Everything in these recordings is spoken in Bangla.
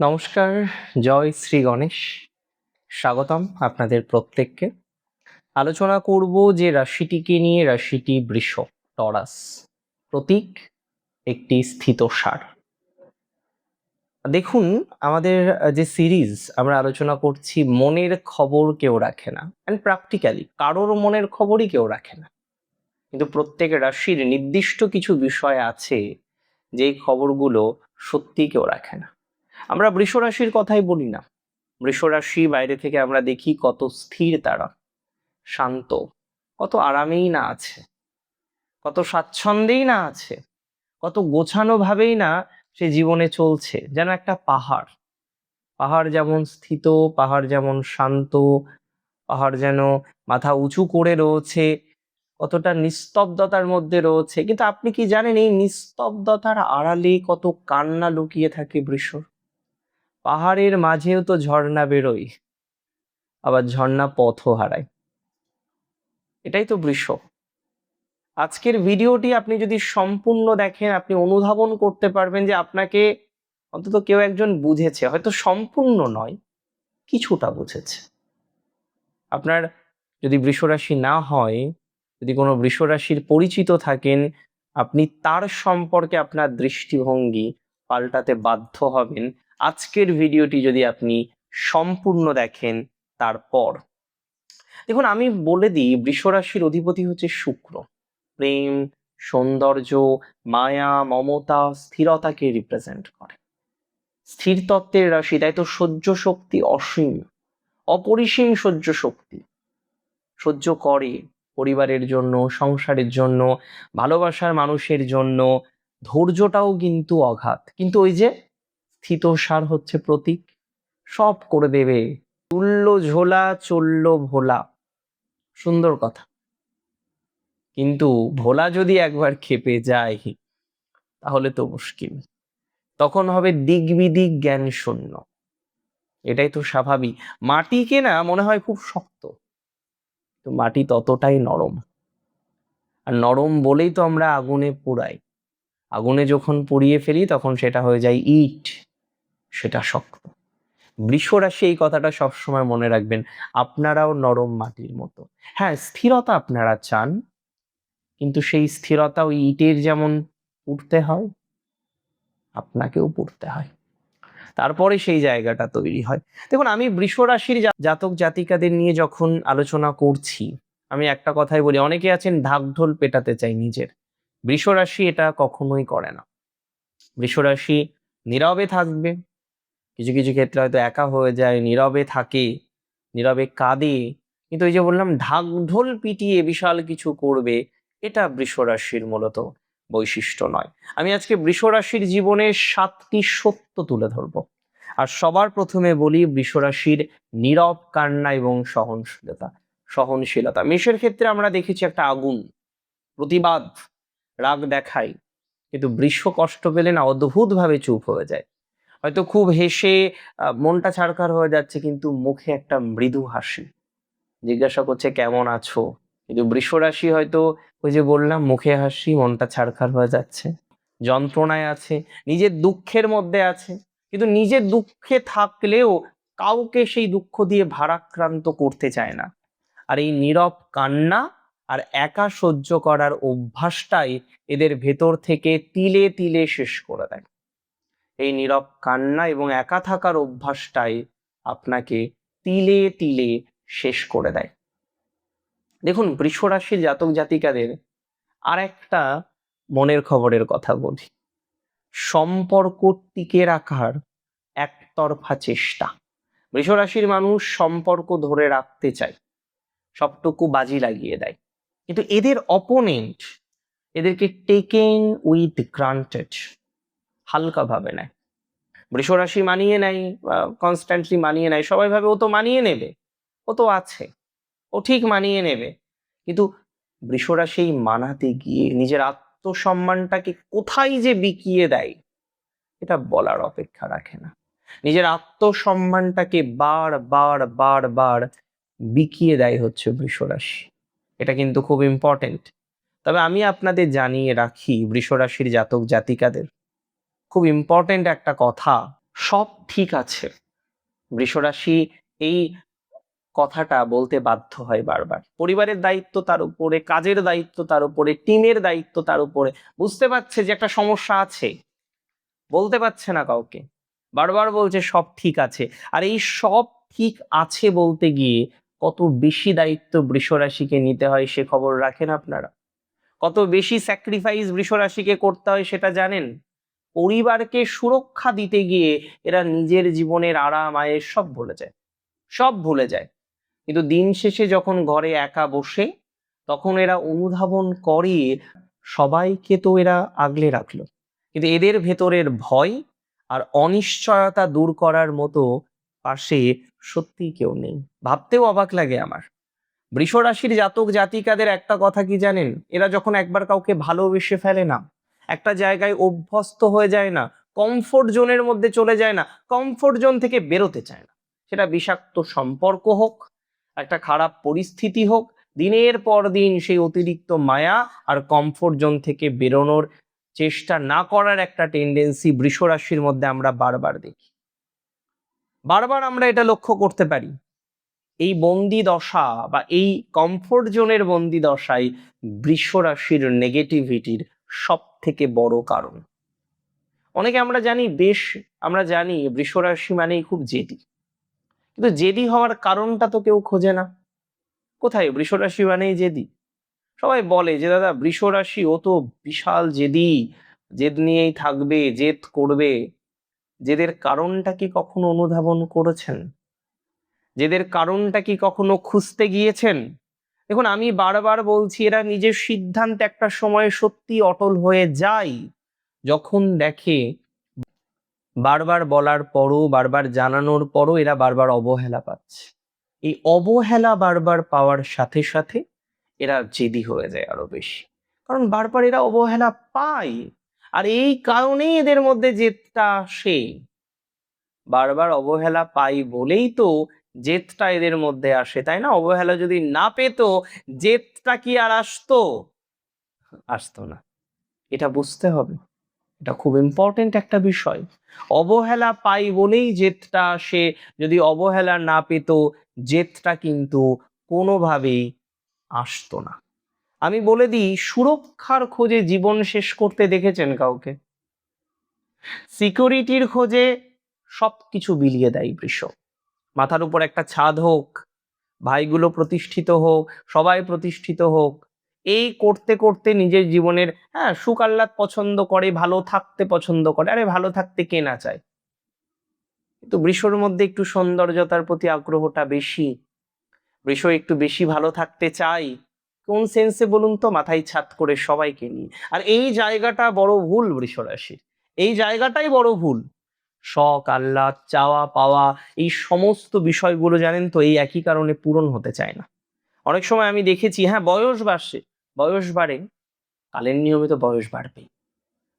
নমস্কার, জয় শ্রী গণেশ। স্বাগতম আপনাদের প্রত্যেককে। আলোচনা করব যে রাশিটিকে নিয়ে, রাশিটি বৃষ, টরাস। প্রতীক একটি স্থিতসার। দেখুন, আমাদের যে সিরিজ আমরা আলোচনা করছি, মনের খবর কেউ রাখে না, অ্যান্ড প্র্যাকটিক্যালি কারোর মনের খবরই কেউ রাখে না, কিন্তু প্রত্যেক রাশির নির্দিষ্ট কিছু বিষয় আছে যেই খবরগুলো সত্যি কেউ রাখে না। আমরা বৃষ রাশির কথাই বলি না। বৃষ রাশি বাইরে থেকে আমরা দেখি কত স্থির তারা, শান্ত, কত আরামেই না আছে, কত স্বাচ্ছন্দ্যেই না আছে, কত গোছানো ভাবেই না সে জীবনে চলছে। যেন একটা পাহাড়, পাহাড় যেমন স্থিত, পাহাড় যেমন শান্ত, পাহাড় যেন মাথা উঁচু করে রয়েছে, কতটা নিস্তব্ধতার মধ্যে রয়েছে। কিন্তু আপনি কি জানেন এই নিস্তব্ধতার আড়ালে কত কান্না লুকিয়ে থাকে বৃষর? পাহাড়ের মাঝেও তো ঝর্ণা বেরোয়, আবার ঝর্ণা পথও হারায়। এটাই তো বৃষ। আজকের ভিডিওটি আপনি যদি সম্পূর্ণ দেখেন, আপনি অনুধাবন করতে পারবেন যে আপনাকে অন্তত কেউ একজন বুঝেছে, হয়তো সম্পূর্ণ নয়, কিছুটা বুঝেছে। আপনার যদি বৃষরাশি না হয়, যদি কোনো বৃষরাশির পরিচিত থাকেন, আপনি তার সম্পর্কে আপনার দৃষ্টিভঙ্গি পাল্টাতে বাধ্য হবেন আজকের ভিডিওটি যদি আপনি সম্পূর্ণ দেখেন। তারপর দেখুন, আমি বলে দিই, বৃষরাশির অধিপতি হচ্ছে শুক্র। প্রেম, সৌন্দর্য, মায়া, মমতা, স্থিরতাকে রিপ্রেজেন্ট করে। স্থির তত্ত্বের রাশি, তাই তো সহ্য শক্তি অসীম, অপরিসীম সহ্য শক্তি। সহ্য করে পরিবারের জন্য, সংসারের জন্য, ভালোবাসার মানুষের জন্য। ধৈর্যটাও কিন্তু অগাধ। কিন্তু ওই যে স্থিতসার হচ্ছে প্রতীক, সব করে দেবে। তুল্য ঝোলা চলল ভোলা, সুন্দর কথা। কিন্তু ভোলা যদি একবার ক্ষেপে যায় তাহলে তো মুশকিল, তখন হবে দিক বিদিক জ্ঞান শূন্য। এটাই তো স্বাভাবিক। মাটিকে না মনে হয় খুব শক্ত, তো মাটি ততটাই নরম। আর নরম বলেই তো আমরা আগুনে পোড়াই। আগুনে যখন পুড়িয়ে ফেলি তখন সেটা হয়ে যায় ইট, সেটা শক্ত। বৃষ রাশি এই কথাটা সবসময় মনে রাখবেন, আপনারাও নরম মাটির মতো। হ্যাঁ, স্থিরতা আপনারা চান, কিন্তু সেই স্থিরতা ওই ইটের যেমন পুড়তে হয়, আপনাকেও পুড়তে হয়, তারপরে সেই জায়গাটা তৈরি হয়। দেখুন, আমি বৃষ রাশির জাতক জাতিকাদের নিয়ে যখন আলোচনা করছি, আমি একটা কথাই বলি, অনেকে আছেন ঢাকঢোল পেটাতে চাই নিজের। বৃষ রাশি এটা কখনোই করে না। বৃষ রাশি নীরবে থাকবে, কিছু কিছু ক্ষেত্রে হয়তো একা হয়ে যায়, নীরবে থাকে, নীরবে কাঁদে, কিন্তু ওই যে বললাম ঢাকঢোল পিটিয়ে বিশাল কিছু করবে, এটা বৃষ রাশির মূলত বৈশিষ্ট্য নয়। আমি আজকে বৃষ রাশির জীবনের 7টি সত্য তুলে ধরবো। আর সবার প্রথমে বলি বৃষ রাশির নীরব কান্না এবং সহনশীলতা। সহনশীলতা মেষের ক্ষেত্রে আমরা দেখেছি একটা আগুন, প্রতিবাদ, রাগ দেখায়, কিন্তু বৃষ কষ্ট পেলে না অদ্ভুত ভাবে চুপ হয়ে যায়। হয়তো খুব হেসে মনটা ছাড়খার হয়ে যাচ্ছে, কিন্তু মুখে একটা মৃদু হাসি, জিজ্ঞাসা করছে কেমন আছো। কিন্তু বৃষ রাশি হয়তো ওই যে বললাম, মুখে হাসি, মনটা ছাড়খার হয়ে যাচ্ছে, যন্ত্রণায় আছে, নিজের দুঃখের মধ্যে আছে, কিন্তু নিজের দুঃখে থাকলেও কাউকে সেই দুঃখ দিয়ে ভারাক্রান্ত করতে চায় না। আর এই নীরব কান্না আর একা সহ্য করার অভ্যাসটাই এদের ভেতর থেকে তিলে তিলে শেষ করে দেয়। এই নীরব কান্না এবং একা থাকার অভ্যাসটাই আপনাকে তিলে তিলে শেষ করে দেয়। দেখুন, বৃষ রাশির জাতক জাতিকাদের আর একটা মনের খবরের কথা বলি। সম্পর্ক টিকে রাখার একতরফা চেষ্টা। বৃষ রাশির মানুষ সম্পর্ক ধরে রাখতে চায়, সবটুকু বাজি লাগিয়ে দেয়, কিন্তু এদের অপোনেন্ট এদেরকে টেকেন উইথ গ্রান্টেড, হালকা ভাবে নেয়। বৃষ রাশি মানিয়ে নেয়, কনস্ট্যান্টলি মানিয়ে নেয়, সবাই ভাবে ও তো মানিয়ে নেবে, ও তো আছে, ও ঠিক মানিয়ে নেবে। কিন্তু বৃষ রাশি মানাতে গিয়ে নিজের আত্মসম্মানটাকে কোথায় যে বিকিয়ে দেয় এটা বলার অপেক্ষা রাখে না। নিজের আত্মসম্মানটাকে বার বার বার বার বিকিয়ে দেয় হচ্ছে বৃষ রাশি। এটা কিন্তু খুব ইম্পর্টেন্ট। তবে আমি আপনাদের জানিয়ে রাখি, বৃষ রাশির জাতক জাতিকাদের খুব ইম্পর্টেন্ট একটা কথা, সব ঠিক আছে। বৃষরাশি এই কথাটা বলতে বাধ্য হয় বারবার। পরিবারের দায়িত্ব তার উপরে, কাজের দায়িত্ব তার উপরে, টিমের দায়িত্ব তার উপরে। বুঝতে পারছে যে একটা সমস্যা আছে, বলতে পারছে না কাউকে, বারবার বলছে সব ঠিক আছে। আর এই সব ঠিক আছে বলতে গিয়ে কত বেশি দায়িত্ব বৃষরাশিকে নিতে হয় সে খবর রাখেন আপনারা? কত বেশি স্যাক্রিফাইস বৃষরাশিকে করতে হয় সেটা জানেন? পরিবারকে সুরক্ষা দিতে গিয়ে এরা নিজের জীবনের আরাম আয়েস সব ভুলে যায়, সব ভুলে যায়। কিন্তু দিন শেষে যখন ঘরে একা বসে, তখন এরা অনুধাবন করে সবাইকে তো এরা আগলে রাখলো, কিন্তু এদের ভেতরের ভয় আর অনিশ্চয়তা দূর করার মতো পাশে সত্যিই কেউ নেই। ভাবতেও অবাক লাগে আমার। বৃষরাশির জাতক জাতিকাদের একটা কথা কি জানেন? এরা যখন একবার কাউকে ভালোবেসে ফেলে না, একটা জায়গায় অভ্যস্ত হয়ে যায় না, কমফোর্ট জোনের মধ্যে চলে যায় না, কমফোর্ট জোন থেকে বেরোতে চায় না। সেটা বিষাক্ত সম্পর্ক হোক, একটা খারাপ পরিস্থিতি হোক, দিনের পর দিন সেই অতিরিক্ত মায়া আর কমফোর্ট জোন থেকে বেরোনোর চেষ্টা না করার একটা টেন্ডেন্সি বৃষরাশির মধ্যে আমরা বারবার দেখি। বারবার আমরা এটা লক্ষ্য করতে পারি। এই বন্দি দশা বা এই কমফোর্ট জোনের বন্দি দশাই বৃষ রাশির নেগেটিভিটির সব থেকে বড় কারণ। অনেকে আমরা জানি বৃষ রাশি মানেই খুব জেদি, কিন্তু জেদি হওয়ার কারণটা তো কেউ খোঁজে না। কোথায় বৃষ রাশি মানেই জেদি? সবাই বলে যে দাদা বৃষ রাশি ও তো বিশাল জেদি, জেদ নিয়েই থাকবে, জেদ করবে। জেদের কারণটা কি কখনো অনুধাবন করেছেন? জেদের কারণটা কি কখনো খুঁজতে গিয়েছেন? দেখুন, আমি বারবার বলছি এরা নিজের সিদ্ধান্তে একটা সময় সত্যি অটল হয়ে যায়, যখন দেখে বারবার বলার পরও, বারবার জানানোর পরও এরা বারবার অবহেলা পাচ্ছে। এই অবহেলা বারবার পাওয়ার সাথে সাথে এরা জেদি হয়ে যায় আরো বেশি, কারণ বারবার এরা অবহেলা পায়। আর এই কারণেই এদের মধ্যে জেদটা আসে। বারবার অবহেলা পাই বলেই তো জেদটা এদের মধ্যে আসে, তাই না? অবহেলা যদি না পেতো, জেদটা কি আর আসতো? আসতো না। এটা বুঝতে হবে, এটা খুব ইম্পর্টেন্ট একটা বিষয়। অবহেলা পাই বলেই জেদটা আসে। যদি অবহেলা না পেতো, জেদটা কিন্তু কোনোভাবেই আসতো না। আমি বলে দিই, সুরক্ষার খোঁজে জীবন শেষ করতে দেখেছেন কাউকে? সিকিউরিটির খোঁজে সবকিছু বিলিয়ে দেয় বৃষ। মাথার উপর একটা ছাদ হোক, ভাইগুলো প্রতিষ্ঠিত হোক, সবাই প্রতিষ্ঠিত হোক, এই করতে করতে নিজের জীবনের সুখ আহ্লাদ পছন্দ করে, ভালো থাকতে পছন্দ করে। আরে ভালো থাকতে কে না চায়? কিন্তু বৃষর মধ্যে একটু সৌন্দর্যতার প্রতি আগ্রহটা বেশি। বৃষ একটু বেশি ভালো থাকতে চাই। কোন সেন্সে বলুন তো? মাথায় ছাদ করে সবাইকে নিয়ে। আর এই জায়গাটা বড় ভুল বৃষ রাশির। এই জায়গাটাই বড় ভুল। শখ আহ্লাদ, চাওয়া পাওয়া, এই সমস্ত বিষয়গুলো জানেন তো এই একই কারণে পূরণ হতে চায় না। অনেক সময় আমি দেখেছি, বয়স বাড়ছে, বয়স বাড়ে, কালের নিয়মে তো বয়স বাড়বেই।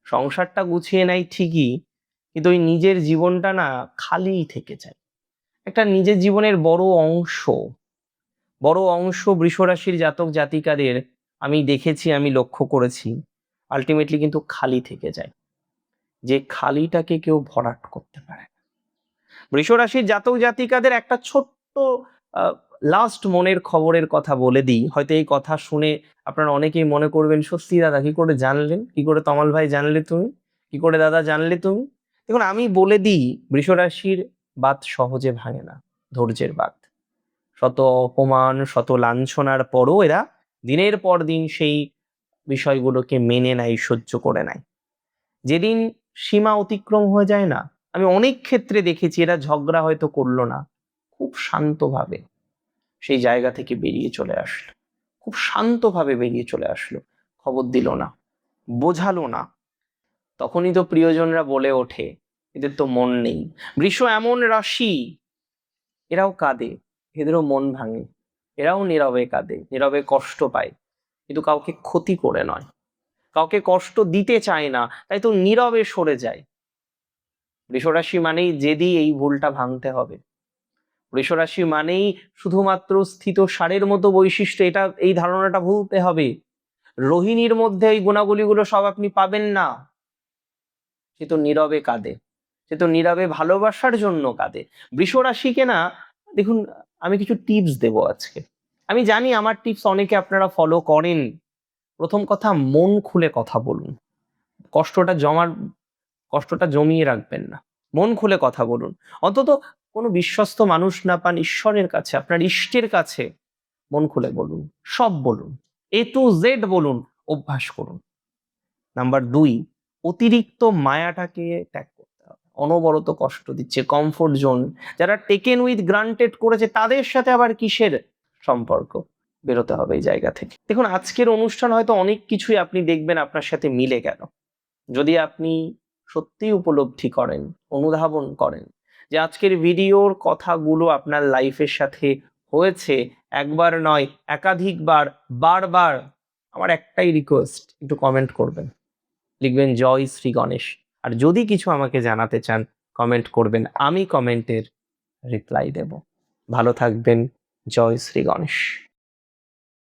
সংসারটা গুছিয়ে নেয় ঠিকই, কিন্তু ওই নিজের জীবনটা না খালিই থেকে যায়। একটা নিজের জীবনের বড় অংশ বৃষরাশির জাতক জাতিকাদের আমি দেখেছি, আমি লক্ষ্য করেছি, আলটিমেটলি কিন্তু খালি থেকে যায়। যে খালিটাকে কেউ ভরাট করতে পারে না। বৃষরাশির জাতক জাতিকাদের একটা ছোট্ট লাস্ট মনের খবরের কথা বলে দিই। হয়তো এই কথা শুনে আপনারা অনেকেই মনে করবেন, সত্যি দাদা কি করে জানলেন? কি করে তমাল ভাই জানলে তুমি? কি করে দাদা জানলে তুমি? দেখুন, আমি বলে দিই, বৃষরাশির বাত সহজে ভাঙে না, ধৈর্যের বাত। শত অপমান, শত লাঞ্ছনার পরও এরা দিনের পর দিন সেই বিষয়গুলোকে মেনে নেয়, সহ্য করে নেয়। যেদিন সীমা অতিক্রম হয়ে যায় না, আমি অনেক ক্ষেত্রে দেখেছি এরা ঝগড়া হয়তো করলো না, খুব শান্তভাবে সেই জায়গা থেকে বেরিয়ে চলে আসলো। খুব শান্তভাবে বেরিয়ে চলে আসলো, খবর দিল না, বোঝালো না। তখনই তো প্রিয়জনরা বলে ওঠে এদের তো মন নেই। বৃষ এমন রাশি, এরাও কাঁদে, এদেরও মন ভাঙে, এরাও নীরবে কাঁদে, নীরবে কষ্ট পায়, কিন্তু কাউকে ক্ষতি করে নয়, কাউকে কষ্ট দিতে চায় না, তাই তো নীরবে সরে যায়। বৃষরাশি মানেই যেদি, এই ভুলটা ভাঙতে হবে। বৃষরাশি মানেই শুধুমাত্র স্থিত ষাঁড়ের মতো বৈশিষ্ট্য, এই ধারণাটা ভুলতে হবে। রোহিণীর মধ্যে এই গুণাবলীগুলো সব আপনি পাবেন না। সে তো নীরবে কাঁদে, সে তো নীরবে ভালোবাসার জন্য কাঁদে। বৃষ রাশিকে না, দেখুন, আমি কিছু টিপস দেবো আজকে। আমি জানি আমার টিপস অনেকে আপনারা ফলো করেন। প্রথম কথা, মন খুলে কথা বলুন। কষ্টটা জমার কষ্টটা জমিয়ে রাখবেন না। মন খুলে কথা বলুন। অন্তত কোনো বিশ্বস্ত মানুষ না পান, ঈশ্বরের কাছে, আপনার ইষ্টের কাছে মন খুলে বলুন। সব বলুন। A to Z বলুন। অভ্যাস করুন। নাম্বার 2, অতিরিক্ত মায়াটাকে ত্যাগ করতে হবে। অনবরত কষ্ট দিচ্ছে, কমফোর্ট জোন, যারা টেকেন উইথ গ্রান্টেড করেছে তাদের সাথে আবার কিসের সম্পর্ক? বেরোতে হবে এই জায়গা থেকে। দেখুন, আজকের অনুষ্ঠান হয়তো অনেক কিছুই আপনি দেখবেন আপনার সাথে মিলে গেল। যদি আপনি সত্যিই উপলব্ধি করেন, অনুধাবন করেন যে আজকের ভিডিওর কথাগুলো আপনার লাইফের সাথে হয়েছে, একবার নয় একাধিকবার, বারবার, আমার একটাই রিকোয়েস্ট, একটু কমেন্ট করবেন, লিখবেন জয় শ্রী গণেশ। আর যদি কিছু আমাকে জানাতে চান, কমেন্ট করবেন, আমি কমেন্টের রিপ্লাই দেব। ভালো থাকবেন। জয় শ্রী গণেশ।